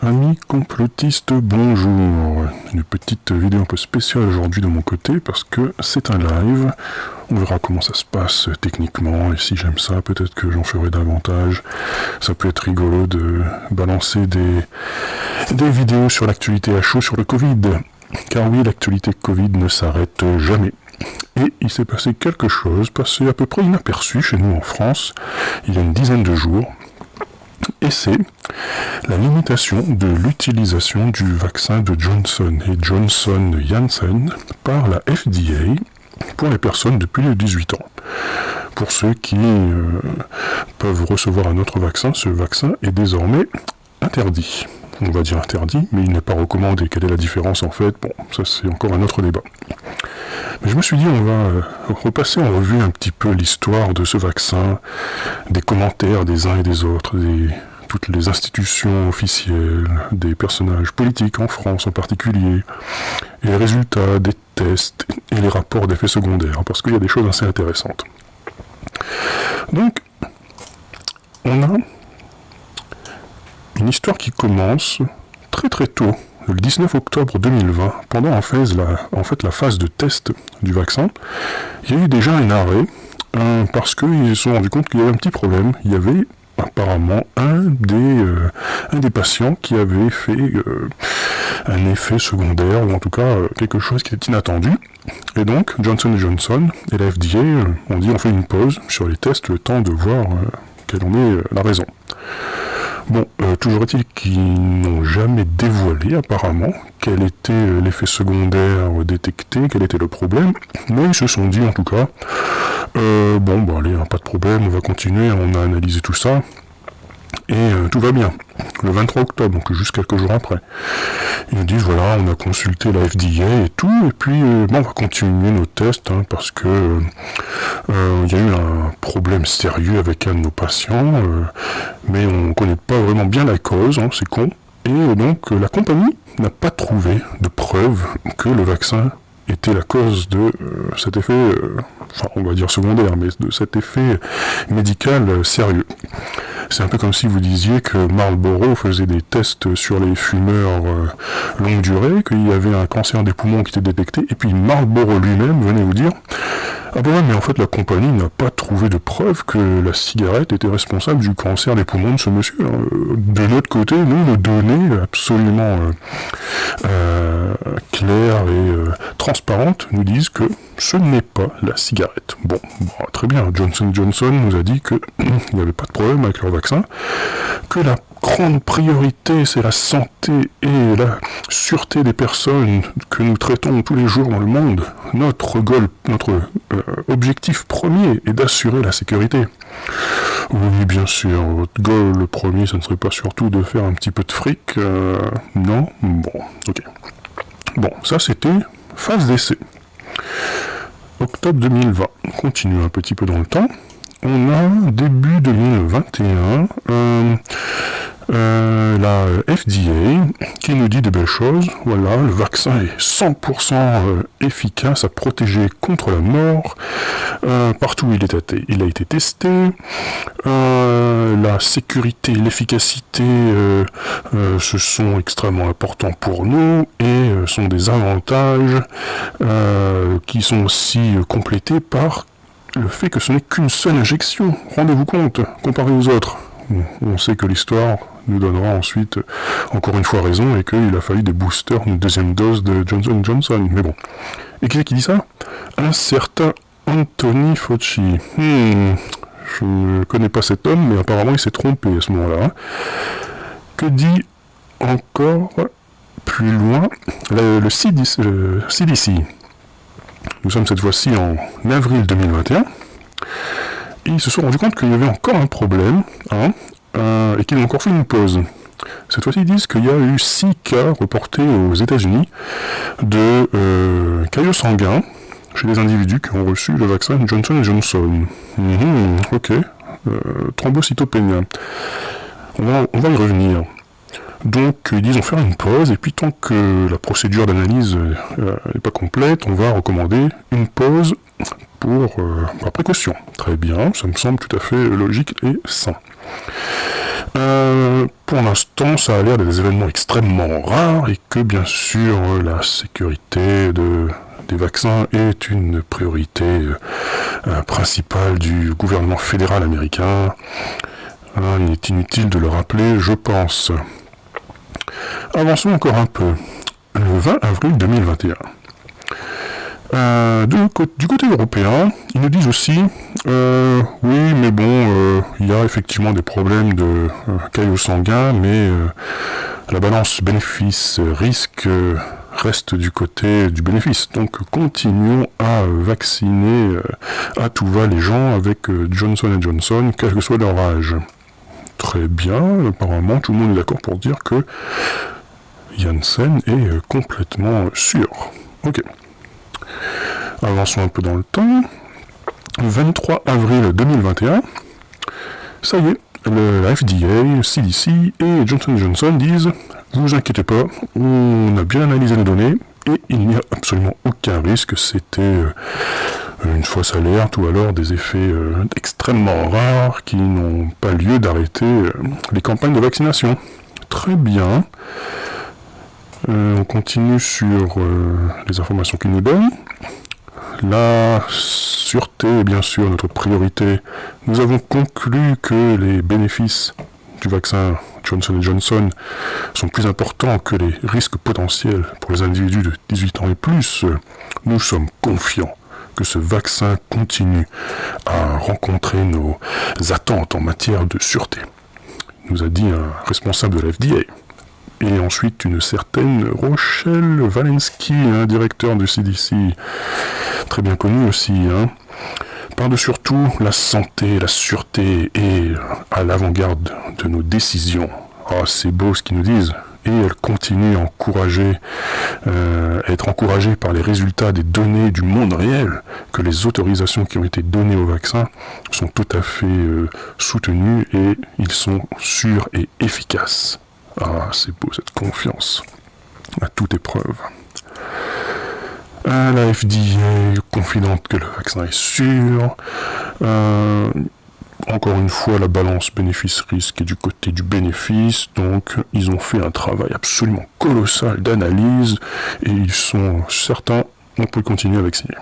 Amis complotistes, bonjour. Une petite vidéo un peu spéciale aujourd'hui de mon côté parce que c'est un live. On verra comment ça se passe techniquement et si j'aime ça, peut-être que j'en ferai davantage. Ça peut être rigolo de balancer des vidéos sur l'actualité à chaud sur le Covid. Car oui, l'actualité Covid ne s'arrête jamais. Et il s'est passé quelque chose, passé à peu près inaperçu chez nous en France, il y a une dizaine de jours. Et c'est la limitation de l'utilisation du vaccin de Johnson et Johnson-Janssen par la FDA pour les personnes depuis les 18 ans. Pour ceux qui peuvent recevoir un autre vaccin, ce vaccin est désormais interdit. On va dire interdit, mais il n'est pas recommandé. Quelle est la différence en fait? Bon, ça c'est encore un autre débat. Mais je me suis dit, on va repasser en revue un petit peu l'histoire de ce vaccin, des commentaires des uns et des autres, toutes les institutions officielles, des personnages politiques en France en particulier, et les résultats des tests et les rapports d'effets secondaires, parce qu'il y a des choses assez intéressantes. Donc, on a une histoire qui commence très très tôt, le 19 octobre 2020, pendant en fait la phase de test du vaccin. Il y a eu déjà un arrêt, parce qu'ils se sont rendus compte qu'il y avait un petit problème. Il y avait apparemment un des patients qui avait fait un effet secondaire, ou en tout cas quelque chose qui était inattendu. Et donc, Johnson & Johnson et la FDA ont dit on fait une pause sur les tests, le temps de voir quelle en est la raison. Bon, toujours est-il qu'ils n'ont jamais dévoilé apparemment quel était l'effet secondaire détecté, quel était le problème, mais ils se sont dit en tout cas, bon bah allez, pas de problème, on va continuer, on a analysé tout ça, et tout va bien. Le 23 octobre, donc juste quelques jours après. Ils nous disent voilà, on a consulté la FDA et tout, et puis bon, on va continuer nos tests, parce que il y a eu un problème sérieux avec un de nos patients, mais on ne connaît pas vraiment bien la cause, c'est con. Et donc la compagnie n'a pas trouvé de preuve que le vaccin était la cause de cet effet, enfin on va dire secondaire, mais de cet effet médical sérieux. C'est un peu comme si vous disiez que Marlboro faisait des tests sur les fumeurs longue durée, qu'il y avait un cancer des poumons qui était détecté, et puis Marlboro lui-même venait vous dire ah ben ouais, mais en fait la compagnie n'a pas trouvé de preuve que la cigarette était responsable du cancer des poumons de ce monsieur. De notre côté, nous, nos données absolument claires et transparentes nous disent que ce n'est pas la cigarette. Bon, très bien, Johnson & Johnson nous a dit qu'il n'y avait pas de problème avec leur vaccin, que la grande priorité, c'est la santé et la sûreté des personnes que nous traitons tous les jours dans le monde. Notre objectif premier est d'assurer la sécurité. Oui, bien sûr, votre goal premier, ça ne serait pas surtout de faire un petit peu de fric, non? Bon, ok. Bon, ça c'était phase d'essai. Octobre 2020, on continue un petit peu dans le temps. On a début 2021 la FDA qui nous dit de belles choses. Voilà, le vaccin est 100% efficace à protéger contre la mort partout où il a été testé. La sécurité et l'efficacité ce sont extrêmement importants pour nous et sont des avantages qui sont aussi complétés par le fait que ce n'est qu'une seule injection. Rendez-vous compte, comparé aux autres. On sait que l'histoire nous donnera ensuite encore une fois raison et qu'il a fallu des boosters, une deuxième dose de Johnson & Johnson. Mais bon. Et qui est-ce qui dit ça? Un certain Anthony Fauci. Je ne connais pas cet homme, mais apparemment il s'est trompé à ce moment-là. Que dit encore plus loin le CDC? Nous sommes cette fois-ci en avril 2021. Et ils se sont rendus compte qu'il y avait encore un problème, et qu'ils ont encore fait une pause. Cette fois-ci, ils disent qu'il y a eu 6 cas reportés aux États-Unis de caillots sanguins chez des individus qui ont reçu le vaccin Johnson & Johnson. Ok. Thrombocytopénia. On va y revenir. Donc, ils disent on va faire une pause, et puis tant que la procédure d'analyse n'est pas complète, on va recommander une pause par précaution. Très bien, ça me semble tout à fait logique et sain. Pour l'instant, ça a l'air d'être des événements extrêmement rares et que bien sûr la sécurité des vaccins est une priorité principale du gouvernement fédéral américain. Il est inutile de le rappeler, je pense. Avançons encore un peu. Le 20 avril 2021. Du côté européen, ils nous disent aussi, oui, mais bon, il y a effectivement des problèmes de caillots sanguins, mais la balance bénéfice-risque reste du côté du bénéfice. Donc continuons à vacciner à tout va les gens avec Johnson & Johnson, quel que soit leur âge. Très bien, apparemment tout le monde est d'accord pour dire que Janssen est complètement sûr. Ok. Avançons un peu dans le temps. 23 avril 2021, ça y est, la FDA, CDC et Johnson & Johnson disent « Vous inquiétez pas, on a bien analysé les données et il n'y a absolument aucun risque, c'était une fausse alerte ou alors des effets extrêmement rares qui n'ont pas lieu d'arrêter les campagnes de vaccination. » Très bien. On continue sur les informations qu'ils nous donnent. La sûreté est bien sûr notre priorité. Nous avons conclu que les bénéfices du vaccin Johnson & Johnson sont plus importants que les risques potentiels pour les individus de 18 ans et plus. Nous sommes confiants que ce vaccin continue à rencontrer nos attentes en matière de sûreté, nous a dit un responsable de la FDA. Et ensuite une certaine Rochelle Walensky, un directeur du CDC, très bien connu aussi, par-dessus tout, la santé, la sûreté est à l'avant-garde de nos décisions. Ah, c'est beau ce qu'ils nous disent. Et elle continue à être encouragée par les résultats des données du monde réel, que les autorisations qui ont été données au vaccin sont tout à fait soutenues et ils sont sûrs et efficaces. Ah, c'est beau cette confiance, à toute épreuve. La FDA confidente que le vaccin est sûr. Encore une fois, la balance bénéfice-risque est du côté du bénéfice, donc ils ont fait un travail absolument colossal d'analyse, et ils sont certains, on peut continuer à vacciner.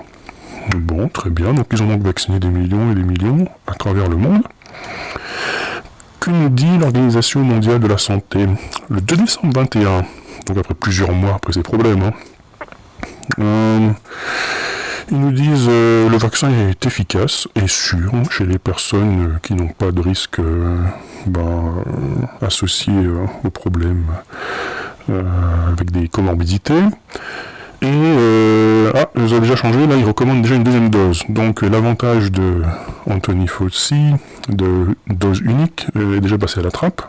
Bon, très bien, donc ils ont donc vacciné des millions et des millions à travers le monde. Que nous dit l'Organisation mondiale de la santé? Le 2 décembre 2021, donc après plusieurs mois après ces problèmes, ils nous disent le vaccin est efficace et sûr chez les personnes qui n'ont pas de risque associé aux problèmes avec des comorbidités. Et ils ont déjà changé, là ils recommandent déjà une deuxième dose. Donc l'avantage de Anthony Fauci, de dose unique, est déjà passé à la trappe.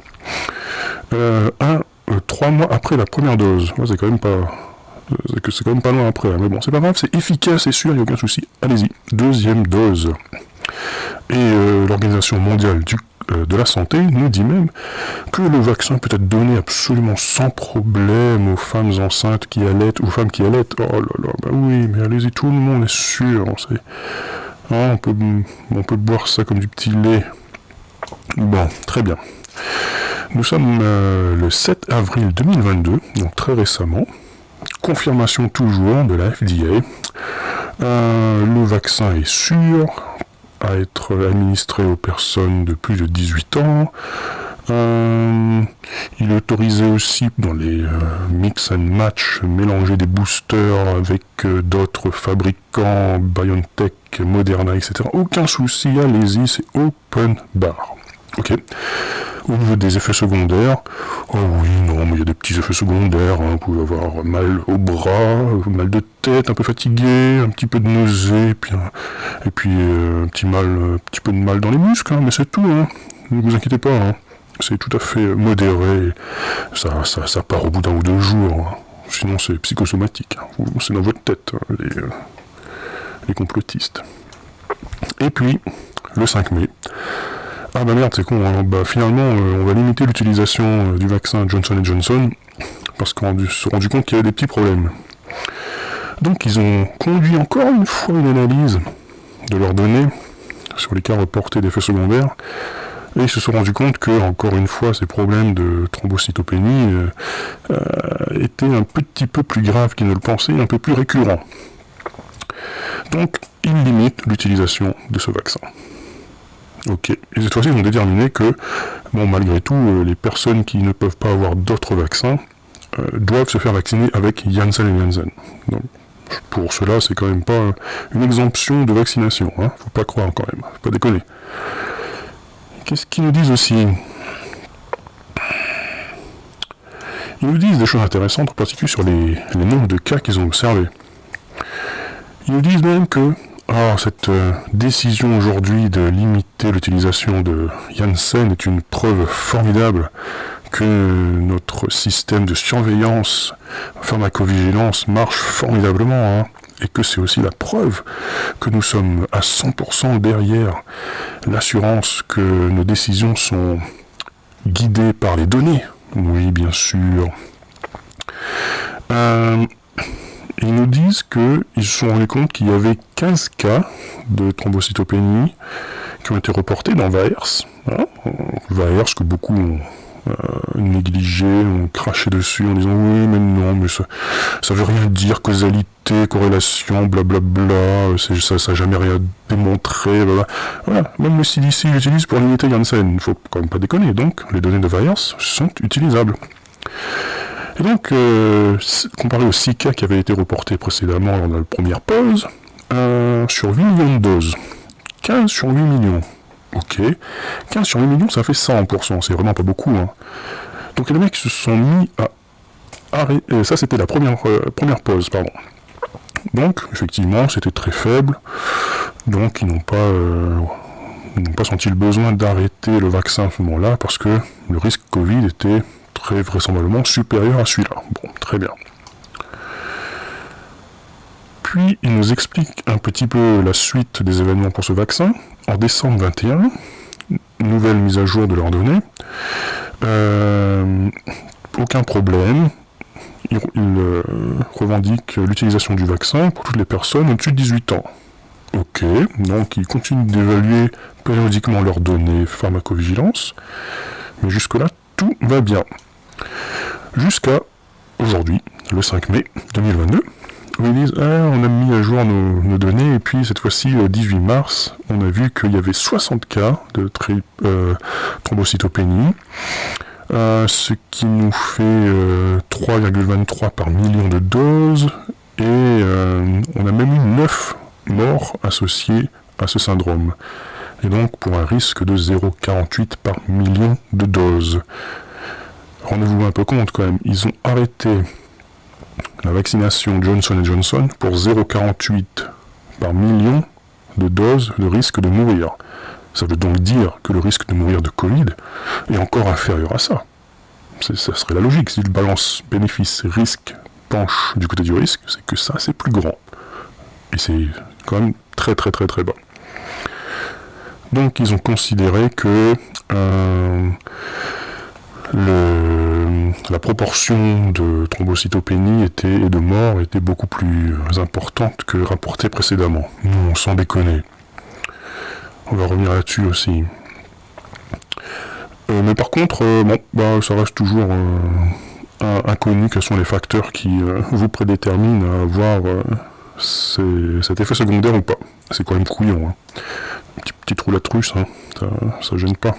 3 mois après la première dose. C'est quand même pas loin après, mais bon, c'est pas grave, c'est efficace, c'est sûr, il n'y a aucun souci. Allez-y, deuxième dose. Et l'Organisation mondiale de la santé nous dit même que le vaccin peut être donné absolument sans problème aux femmes enceintes qui allaitent, ou femmes qui allaitent. Oh là là, bah oui, mais allez-y, tout le monde est sûr. On peut boire ça comme du petit lait. Bon, très bien. Nous sommes le 7 avril 2022, donc très récemment. Confirmation toujours de la FDA. Le vaccin est sûr à être administré aux personnes de plus de 18 ans. Il est autorisé aussi dans les mix and match, mélanger des boosters avec d'autres fabricants, BioNTech, Moderna, etc. Aucun souci, allez-y, c'est open bar. Ok. Au niveau des effets secondaires, oh oui, non, mais il y a des petits effets secondaires, vous pouvez avoir mal au bras, mal de tête, un peu fatigué, un petit peu de nausée, et puis un petit peu de mal dans les muscles, mais c'est tout, ne vous inquiétez pas, c'est tout à fait modéré, ça part au bout d'un ou 2 jours, sinon c'est psychosomatique, c'est dans votre tête, les complotistes. Et puis, le 5 mai, ah bah merde, c'est con, finalement on va limiter l'utilisation du vaccin Johnson & Johnson parce qu'on s'est rendu compte qu'il y avait des petits problèmes. Donc ils ont conduit encore une fois une analyse de leurs données sur les cas reportés d'effets secondaires Et ils se sont rendus compte que, encore une fois, ces problèmes de thrombocytopénie étaient un petit peu plus graves qu'ils ne le pensaient, un peu plus récurrents. Donc, ils limitent l'utilisation de ce vaccin. Ok. Et cette fois-ci, ils ont déterminé que, bon, malgré tout, les personnes qui ne peuvent pas avoir d'autres vaccins doivent se faire vacciner avec Janssen & Janssen. Donc, pour cela, c'est quand même pas une exemption de vaccination, hein. Faut pas croire quand même, faut pas déconner. Qu'est-ce qu'ils nous disent aussi? Ils nous disent des choses intéressantes, en particulier sur les nombres de cas qu'ils ont observés. Ils nous disent même que cette décision aujourd'hui de limiter l'utilisation de Janssen est une preuve formidable que notre système de surveillance, pharmacovigilance marche formidablement, hein, et que c'est aussi la preuve que nous sommes à 100% derrière l'assurance que nos décisions sont guidées par les données. Oui, bien sûr. Ils nous disent qu'ils se sont rendus compte qu'il y avait 15 cas de thrombocytopénie qui ont été reportés dans VAERS. Hein, VAERS que beaucoup ont négligé, ont craché dessus en disant oui mais non, mais ça veut rien dire, causalité, corrélation, blablabla, ça n'a jamais rien démontré, blablabla. Voilà, même le CDC l'utilise pour limiter Janssen, il ne faut quand même pas déconner, donc les données de VAERS sont utilisables. Et donc, comparé aux 6 cas qui avaient été reportés précédemment dans la première pause, sur 8 millions de doses, 15 sur 8 millions, ok, 15 sur 8 millions, ça fait 100%, c'est vraiment pas beaucoup, hein. Donc les mecs se sont mis à arrêter, ça c'était la première pause, pardon. Donc, effectivement, c'était très faible, donc ils n'ont pas senti le besoin d'arrêter le vaccin à ce moment-là, parce que le risque Covid était très vraisemblablement supérieur à celui-là. Bon, très bien. Puis, il nous explique un petit peu la suite des événements pour ce vaccin. En décembre 21, nouvelle mise à jour de leurs données. Aucun problème. Il revendique l'utilisation du vaccin pour toutes les personnes au-dessus de 18 ans. Ok, donc ils continuent d'évaluer périodiquement leurs données pharmacovigilance. Mais jusque-là, tout va bien. Jusqu'à aujourd'hui, le 5 mai 2022, où ils disent on a mis à jour nos données, et puis cette fois-ci, le 18 mars, on a vu qu'il y avait 60 cas de thrombocytopénie, ce qui nous fait 3,23 par million de doses, et on a même eu 9 morts associés à ce syndrome. Et donc pour un risque de 0,48 par million de doses. Rendez-vous un peu compte quand même, ils ont arrêté la vaccination Johnson & Johnson pour 0,48 par million de doses de risque de mourir. Ça veut donc dire que le risque de mourir de Covid est encore inférieur à ça. Ça serait la logique, si le balance bénéfice-risque penche du côté du risque, c'est que ça c'est plus grand. Et c'est quand même très très très très bas. Donc ils ont considéré que la proportion de thrombocytopénie et de mort était beaucoup plus importante que rapportée précédemment. Non, sans déconner. On va revenir là-dessus aussi. Mais par contre, ça reste toujours inconnu quels sont les facteurs qui vous prédéterminent à avoir cet effet secondaire ou pas. C'est quand même couillon, hein. Petit trou latruce, hein. Ça gêne pas.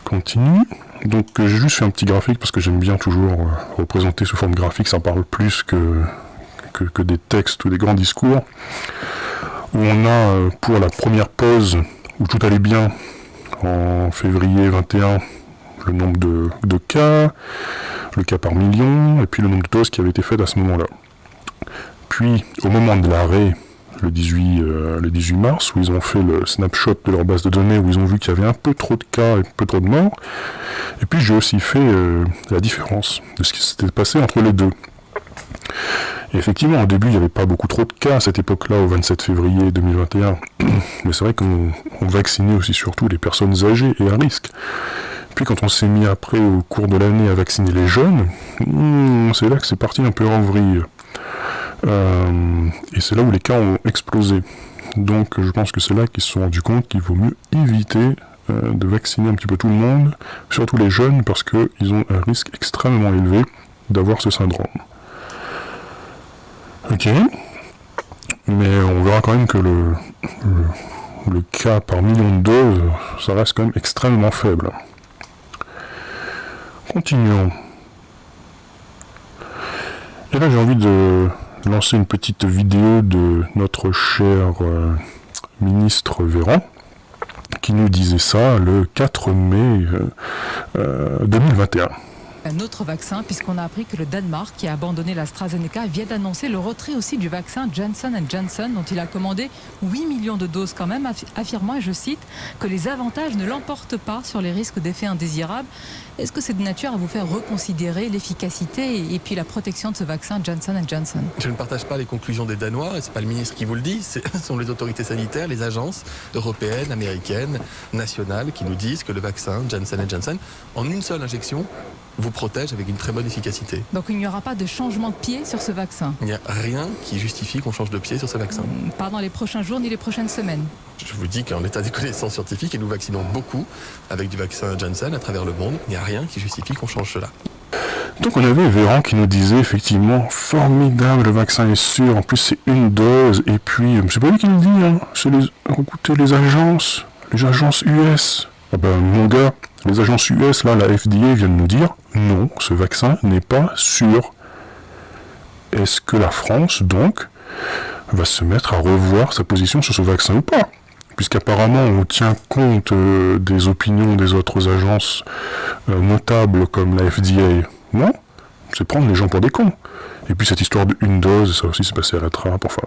Continue. Donc j'ai juste fait un petit graphique parce que j'aime bien toujours représenter sous forme graphique, ça parle plus que des textes ou des grands discours. Où on a pour la première pause où tout allait bien en février 21 le nombre de cas, le cas par million, et puis le nombre de doses qui avait été faites à ce moment-là. Puis au moment de l'arrêt, le 18 mars, où ils ont fait le snapshot de leur base de données, où ils ont vu qu'il y avait un peu trop de cas et un peu trop de morts. Et puis j'ai aussi fait la différence de ce qui s'était passé entre les deux. Et effectivement, au début, il n'y avait pas beaucoup trop de cas à cette époque-là, au 27 février 2021. Mais c'est vrai qu'on vaccinait aussi surtout les personnes âgées et à risque. Puis quand on s'est mis après, au cours de l'année, à vacciner les jeunes, c'est là que c'est parti un peu en vrille. Et c'est là où les cas ont explosé. Donc je pense que c'est là qu'ils se sont rendus compte qu'il vaut mieux éviter de vacciner un petit peu tout le monde, surtout les jeunes, parce qu'ils ont un risque extrêmement élevé d'avoir ce syndrome. Ok, mais on verra quand même que le cas par million de doses, ça reste quand même extrêmement faible. Continuons. Et là j'ai envie de lancer une petite vidéo de notre cher ministre Véran, qui nous disait ça le 4 mai 2021. Un autre vaccin, puisqu'on a appris que le Danemark, qui a abandonné l'AstraZeneca, vient d'annoncer le retrait aussi du vaccin Johnson & Johnson, dont il a commandé 8 millions de doses quand même, affirmant, et je cite, que les avantages ne l'emportent pas sur les risques d'effets indésirables. Est-ce que c'est de nature à vous faire reconsidérer l'efficacité et puis la protection de ce vaccin Johnson & Johnson? Je ne partage pas les conclusions des Danois, et ce n'est pas le ministre qui vous le dit, ce sont les autorités sanitaires, les agences européennes, américaines, nationales, qui nous disent que le vaccin Johnson & Johnson, en une seule injection, vous protège avec une très bonne efficacité. Donc il n'y aura pas de changement de pied sur ce vaccin? Il n'y a rien qui justifie qu'on change de pied sur ce vaccin. Pas dans les prochains jours ni les prochaines semaines? Je vous dis qu'en l'état des connaissances scientifiques, et nous vaccinons beaucoup avec du vaccin Johnson à travers le monde, il n'y a rien qui justifie qu'on change cela. Donc on avait Véran qui nous disait effectivement formidable, le vaccin est sûr, en plus c'est une dose, et puis c'est pas lui qui nous dit, hein, c'est écoutez, les agences US. Ah ben mon gars, les agences US, là, la FDA vient de nous dire non, ce vaccin n'est pas sûr. Est-ce que la France, donc, va se mettre à revoir sa position sur ce vaccin ou pas? Puisqu'apparemment on tient compte des opinions des autres agences notables comme la FDA. Non, c'est prendre les gens pour des cons. Et puis cette histoire de une dose, ça aussi c'est passé à la trappe, enfin...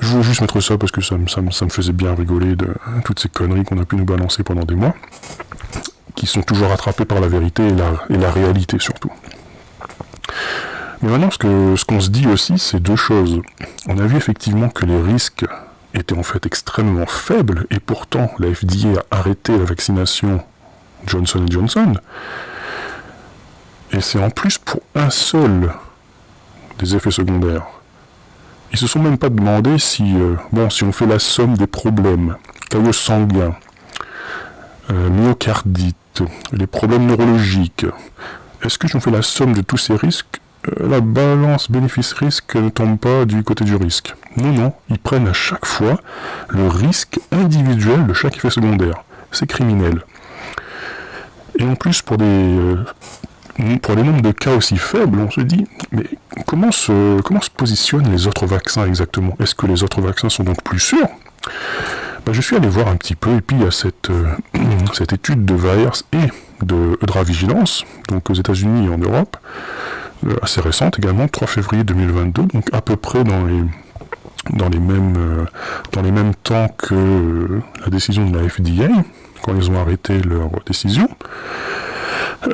Je voulais juste mettre ça parce que ça me faisait bien rigoler de toutes ces conneries qu'on a pu nous balancer pendant des mois, qui sont toujours rattrapées par la vérité et la réalité surtout. Mais maintenant, ce qu'on se dit aussi, c'est deux choses. On a vu effectivement que les risques étaient en fait extrêmement faibles, et pourtant la FDA a arrêté la vaccination Johnson & Johnson, et c'est en plus pour un seul des effets secondaires. Ils se sont même pas demandé si on fait la somme des problèmes, caillots sanguins, myocardite, les problèmes neurologiques, est-ce que si on fait la somme de tous ces risques, la balance bénéfice-risque ne tombe pas du côté du risque? Non, ils prennent à chaque fois le risque individuel de chaque effet secondaire. C'est criminel. Et en plus, pour les nombres de cas aussi faibles, on se dit, mais comment se positionnent les autres vaccins exactement? Est-ce que les autres vaccins sont donc plus sûrs? Je suis allé voir un petit peu, et puis il y a cette étude de Vaers et de Eudravigilance, donc aux États-Unis et en Europe, assez récente également, 3 février 2022, donc à peu près dans les mêmes temps que la décision de la FDA, quand ils ont arrêté leur décision. Et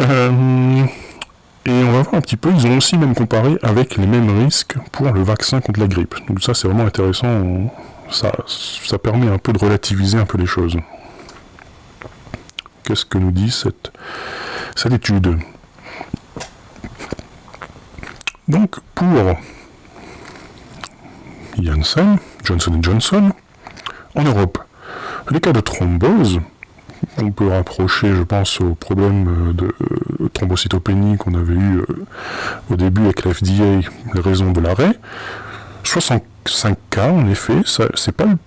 on va voir un petit peu, ils ont aussi même comparé avec les mêmes risques pour le vaccin contre la grippe. Donc ça c'est vraiment intéressant, ça permet un peu de relativiser un peu les choses. Qu'est-ce que nous dit cette étude? Donc pour Janssen, Johnson & Johnson, en Europe, les cas de thrombose, on peut rapprocher, je pense, au problème de thrombocytopénie qu'on avait eu au début avec la FDA, les raisons de l'arrêt. 65 cas, en effet, c'est pas le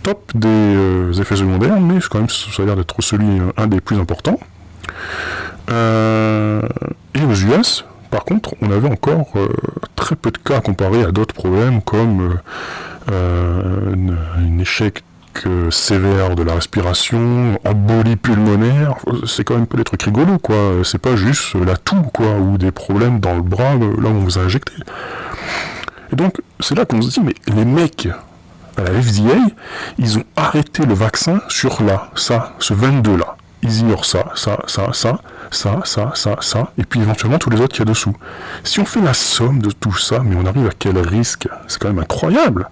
top des effets secondaires, mais quand même, ça a l'air d'être un des plus importants. Et aux US, par contre, on avait encore très peu de cas comparé à d'autres problèmes comme un échec sévère de la respiration, embolie pulmonaire, c'est quand même pas des trucs rigolos, quoi. C'est pas juste la toux, quoi, ou des problèmes dans le bras, là où on vous a injecté. Et donc, c'est là qu'on se dit, mais les mecs à la FDA, ils ont arrêté le vaccin sur ce 22-là. Ils ignorent ça, et puis éventuellement tous les autres qu'il y a dessous. Si on fait la somme de tout ça, mais on arrive à quel risque? C'est quand même incroyable.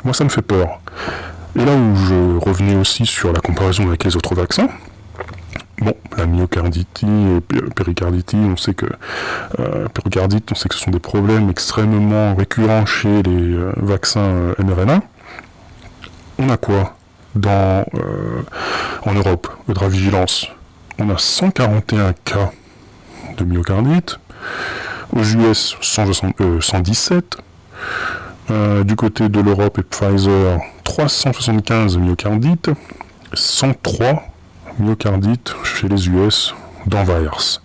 Moi, ça me fait peur. Et là où je revenais aussi sur la comparaison avec les autres vaccins, Bon, la myocardite et péricardite, on sait que ce sont des problèmes extrêmement récurrents chez les vaccins mRNA. On a quoi en Europe, Eudravigilance? On a 141 cas de myocardite, aux US 117, du côté de l'Europe et Pfizer 375 myocardites, 103 myocardites chez les US dans VAERS.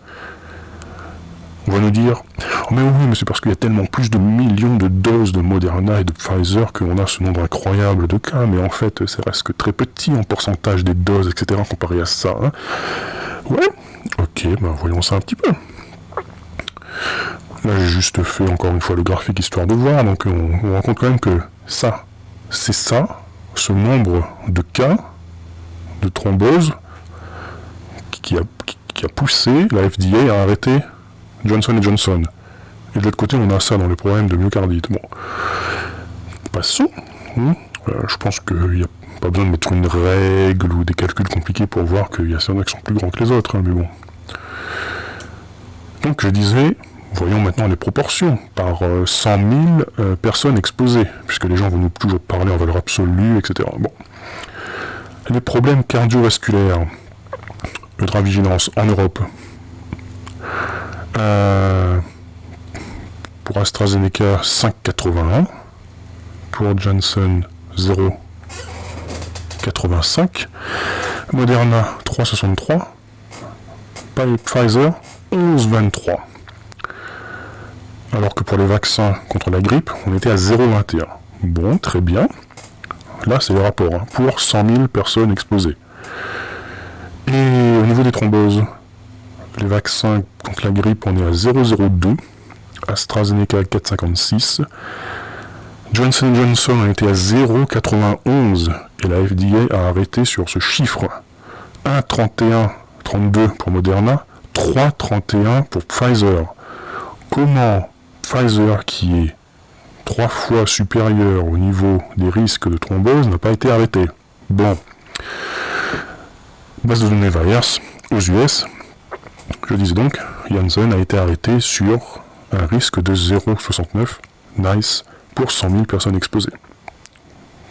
On va nous dire, oh mais oui, mais c'est parce qu'il y a tellement plus de millions de doses de Moderna et de Pfizer qu'on a ce nombre incroyable de cas, mais en fait, ça reste que très petit en pourcentage des doses, etc., comparé à ça. Hein. Ouais, ok, ben voyons ça un petit peu. Là, j'ai juste fait encore une fois le graphique histoire de voir, donc on rend compte quand même que ça, c'est ça, ce nombre de cas de thrombose qui a poussé la FDA à arrêter Johnson & Johnson. Et de l'autre côté, on a ça dans les problèmes de myocardite. Bon, passons. Je pense qu'il n'y a pas besoin de mettre une règle ou des calculs compliqués pour voir qu'il y a certains qui sont plus grands que les autres, hein, mais bon. Donc je disais, voyons maintenant les proportions par 100 000 personnes exposées, puisque les gens vont nous toujours parler en valeur absolue, etc. Bon. Les problèmes cardiovasculaires, Eudravigilance en Europe. Pour AstraZeneca 5,81, pour Johnson 0,85, Moderna 3,63, Pfizer 11,23. Alors que pour les vaccins contre la grippe, on était à 0,21. Bon, très bien. Là, c'est le rapport, hein, pour 100 000 personnes exposées. Et au niveau des thromboses, les vaccins contre la grippe, on est à 0,02. AstraZeneca 4,56. Johnson & Johnson, on était à 0,91. Et la FDA a arrêté sur ce chiffre. 1,31,32 pour Moderna, 3,31 pour Pfizer. Comment Pfizer, qui est 3 fois supérieur au niveau des risques de thrombose, n'a pas été arrêté? Bon. Base de données VAERS aux US. Je disais donc, Janssen a été arrêté sur un risque de 0,69 NICE pour 100 000 personnes exposées.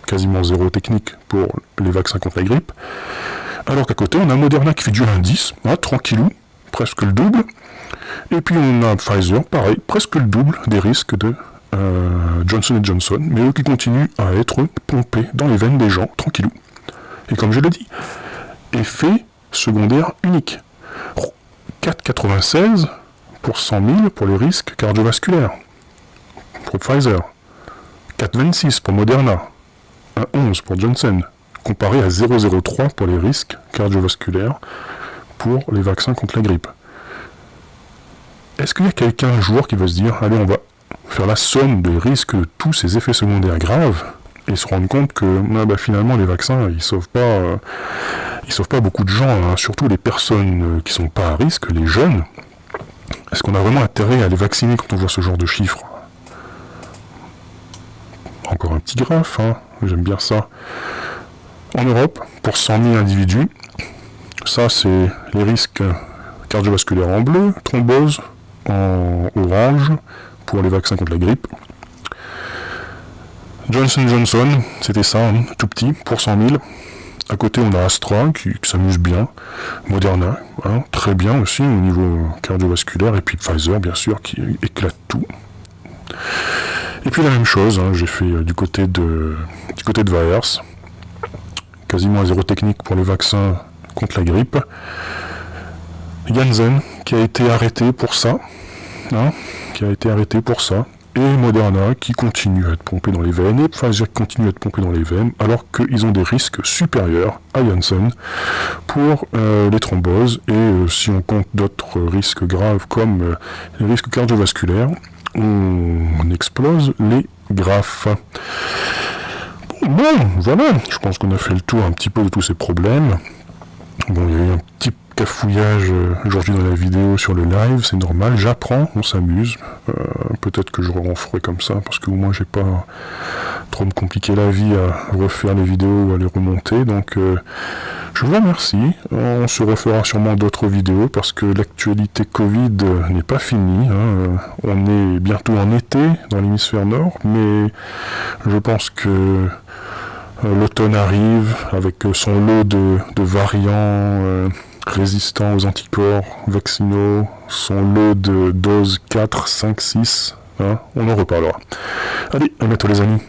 Quasiment zéro technique pour les vaccins contre la grippe. Alors qu'à côté, on a Moderna qui fait du indice, hein, tranquillou, presque le double. Et puis on a Pfizer, pareil, presque le double des risques de Johnson & Johnson, mais eux qui continuent à être pompés dans les veines des gens, tranquillou. Et comme je l'ai dit, effet secondaire unique. 4,96 pour 100 000 pour les risques cardiovasculaires, pour Pfizer. 4,26 pour Moderna. 1,11 pour Johnson, comparé à 0,03 pour les risques cardiovasculaires pour les vaccins contre la grippe. Est-ce qu'il y a quelqu'un un jour qui va se dire, allez, on va faire la somme des risques de tous ces effets secondaires graves et se rendre compte que finalement les vaccins ils sauvent pas beaucoup de gens, hein, surtout les personnes qui sont pas à risque, les jeunes. Est-ce qu'on a vraiment intérêt à les vacciner quand on voit ce genre de chiffres? Encore un petit graphe, hein, j'aime bien ça. En Europe, pour 100 000 individus, ça c'est les risques cardiovasculaires en bleu, thrombose en orange pour les vaccins contre la grippe. Johnson & Johnson, c'était ça, hein, tout petit, pour 100 000. À côté, on a Astra, qui s'amuse bien. Moderna, hein, très bien aussi au niveau cardiovasculaire. Et puis Pfizer, bien sûr, qui éclate tout. Et puis la même chose, hein, j'ai fait du côté de VAERS. Quasiment à zéro technique pour les vaccins contre la grippe. Janssen, qui a été arrêté pour ça. Hein, et Moderna qui continue à être pompé dans les veines, et Pfizer qui continue à être pompé dans les veines, alors qu'ils ont des risques supérieurs à Janssen pour les thromboses, et si on compte d'autres risques graves comme les risques cardiovasculaires, on explose les graphes. Bon, voilà, je pense qu'on a fait le tour un petit peu de tous ces problèmes. Bon, il y a eu un petit cafouillage aujourd'hui dans la vidéo sur le live, c'est normal, j'apprends, on s'amuse. Peut-être que je referai comme ça, parce que au moins j'ai pas trop me compliquer la vie à refaire les vidéos ou à les remonter, donc Je vous remercie. On se refera sûrement d'autres vidéos parce que l'actualité Covid n'est pas finie. On est bientôt en été dans l'hémisphère nord, mais je pense que l'automne arrive avec son lot de variants résistants aux anticorps vaccinaux, son lot de doses 4, 5, 6. On en reparlera. Allez, à bientôt les amis.